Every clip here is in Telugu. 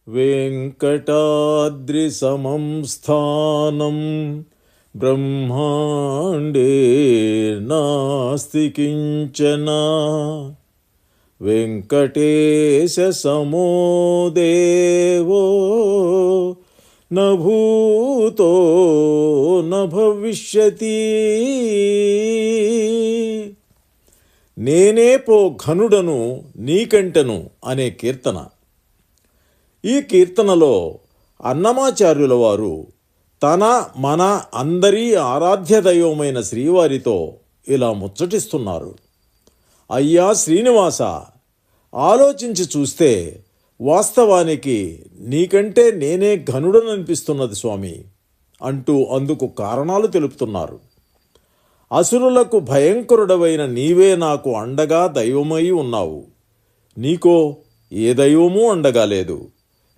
వెంకటాద్రిసమం స్థానం బ్రహ్మాండే నాస్తి కించన. వెంకటేశ సమో దేవో న భూతో న భవిష్యతి. నేనే పో ఘనుడను నీకంటెను అనే కీర్తన. ఈ కీర్తనలో అన్నమాచార్యుల వారు తన మన అందరి ఆరాధ్య దైవమైన శ్రీవారితో ఇలా ముచ్చటిస్తున్నారు. అయ్యా శ్రీనివాస, ఆలోచించి చూస్తే వాస్తవానికి నీకంటే నేనే ఘనుడననిపిస్తున్నది స్వామి అంటూ అందుకు కారణాలు తెలుపుతున్నారు. అసురులకు భయంకరుడవైన నీవే నాకు అండగా దైవమై ఉన్నావు. నీకో ఏ దైవమూ అండగా లేదు.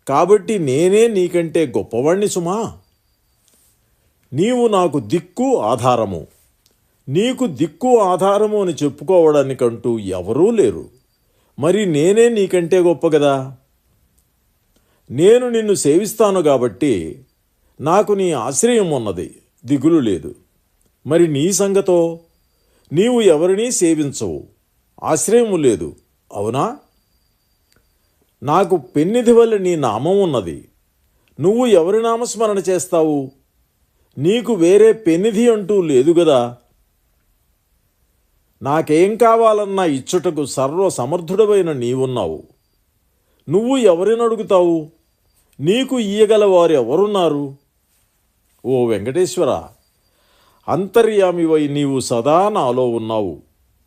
కాబట్టి నేనే నీకంటే గొప్పవాణ్ణి సుమా. నీవు నాకు దిక్కు ఆధారము. నీకు దిక్కు ఆధారము అని చెప్పుకోవడానికంటూ ఎవరూ లేరు. మరి నేనే నీకంటే గొప్ప కదా. నేను నిన్ను సేవిస్తాను కాబట్టి నాకు నీ ఆశ్రయం ఉన్నది, దిగులు లేదు. మరి నీ సంగతో? నీవు ఎవరినీ సేవించవు, ఆశ్రయము లేదు, అవునా? నాకు పెన్నిధి వల్ల నీ నామం ఉన్నది. నువ్వు ఎవరి నామస్మరణ చేస్తావు? నీకు వేరే పెన్నిధి అంటూ లేదు గదా. నాకేం కావాలన్నా ఇచ్చుటకు సర్వ సమర్థుడవైన నీవున్నావు. నువ్వు ఎవరిని అడుగుతావు? నీకు ఇయ్యగలవారు ఎవరున్నారు? ఓ వెంకటేశ్వర, అంతర్యామివై నీవు సదా నాలో ఉన్నావు.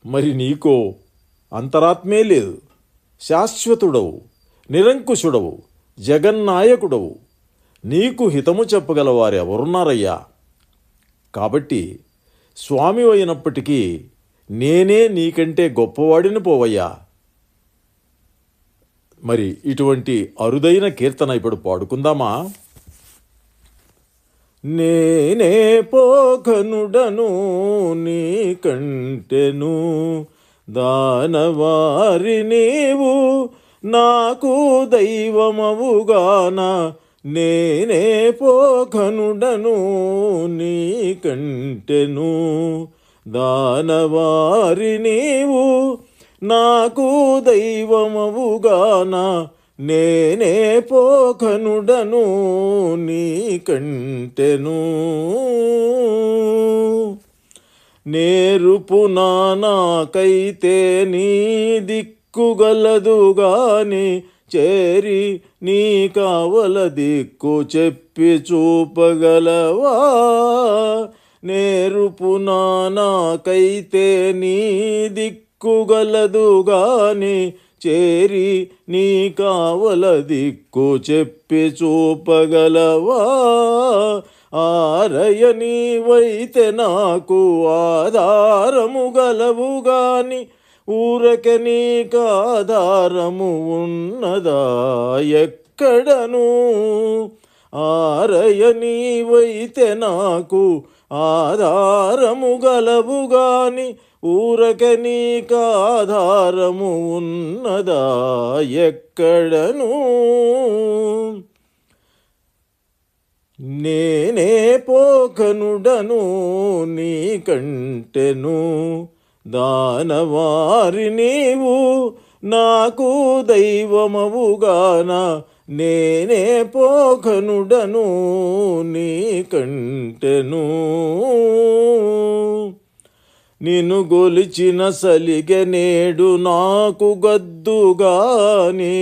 మరి నీకో అంతరాత్మే లేదు. శాశ్వతుడవు, నిరంకుశుడవు, జగన్నాయకుడవు. నీకు హితము చెప్పగలవారెవరున్నారయ్యా? కాబట్టి స్వామి అయినప్పటికీ నేనే నీకంటే గొప్పవాడిని పోవయ్యా. మరి ఇటువంటి అరుదైన కీర్తన ఇప్పుడు పాడుకుందామా? నేనే పోఘనుడను నీకంటెను దానవారి నీవు నాకు దైవమవుగాన. నేనే పోఘనుడను నీకంటెను దానవారి నీవు నాకు దైవమవుగాన. నేనే పోఘనుడను నీకంటెను. నేరుపు నాకైతే నీ దిక్కుగలదుగాని చేరి నీ కావల దిక్కు చెప్పి చూపగలవా. నేరుపు నాకైతే నీ దిక్కుగలదుగాని చేరి నీ కావల దిక్కు చెప్పి చూపగలవా. ఆరయ నీవైతే నాకు ఆధారము గలవుగాని ఊరక నీకాధారము ఉన్నదా ఎక్కడను. ఆరయ నీవైతే నాకు ఆధారము గలవుగాని ఊరక నీకాధారము ఉన్నదా ఎక్కడను. నేనే పోఘనుడను నీకంటెను దానవారి నీవు నాకు దైవమవుగాన. నేనే పోఘనుడను నీకంటెను. నిన్ను గొలిచిన సలిగె నేడు నాకు గద్దుగాని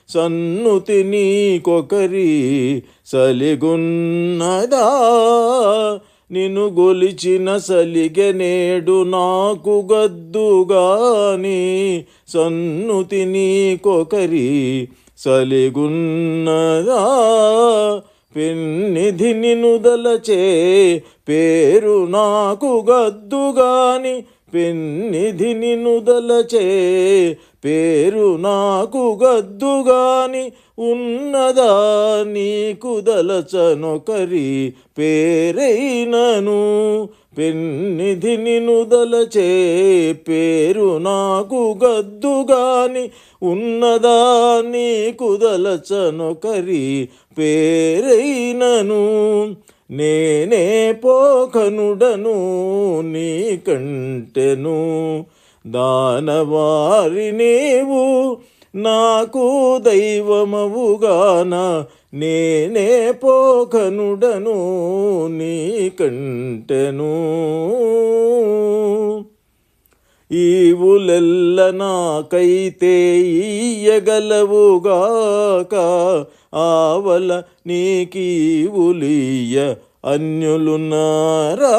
సన్నుతి నీకొకరి సలిగున్నదా. నిన్ను గొలిచిన సలిగె నేడు నాకు గద్దుగాని సన్నుతి నీకొకరి సలిగున్నదా. పెన్నిధి నినుదలచే పేరు నాకు గద్దుగాని పెన్నిధి నినుదలచే పేరు నాకు గద్దుగాని ఉన్నదా నీకు దలచనొకరి పేరైనను పెన్నిధి నిను దలచే పేరు నాకు గద్దుగాని ఉన్నదా నీకు దలచనొకరి పేరైనను నేనే పోకనుడను నీకంటెను దానవారి నీవు నాకు దైవమవుగాన నేనే పోకనుడను నీకంటెను ఈవులెల్ల నాకైతే ఇయ్యగలవుగాక ఆవల నీకీవులియ్య అన్యులున్నారా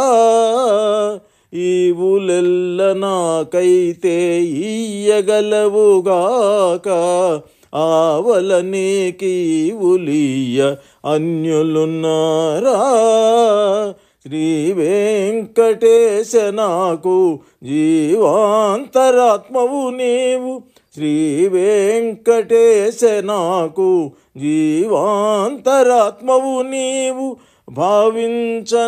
ఈవులెల్ల నాకైతే ఇయ్యగలవుగాక ఆవల నీకీవులియ్య అన్యులున్నారా శ్రీ వెంకటేశ నాకు జీవాంతరాత్మవు నీవు శ్రీ వెంకటేశ నాకు జీవాంతరాత్మవు నీవు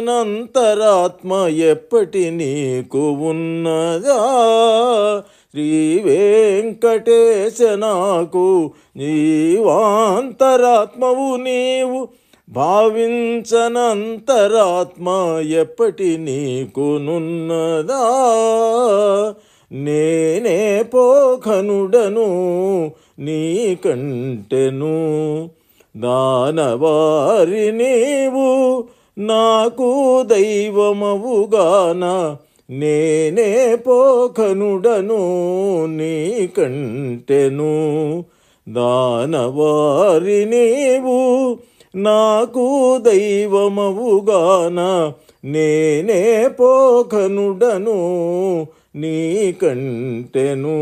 భావించనంతరాత్మ ఎప్పటి నీకు ఉన్నదా శ్రీ వెంకటేశ నాకు జీవాంతరాత్మవు నీవు భావించనంతరాత్మ ఎప్పటి నీకునున్నదా నేనే పోఖనుడను నీకంటెను దానవారి నీవు నాకు దైవమవుగాన నేనే పోఖనుడను నీకంటెను దానవారి నీవు నాకు దైవమవుగాన నేనే పోఖనుడను నీకంటెను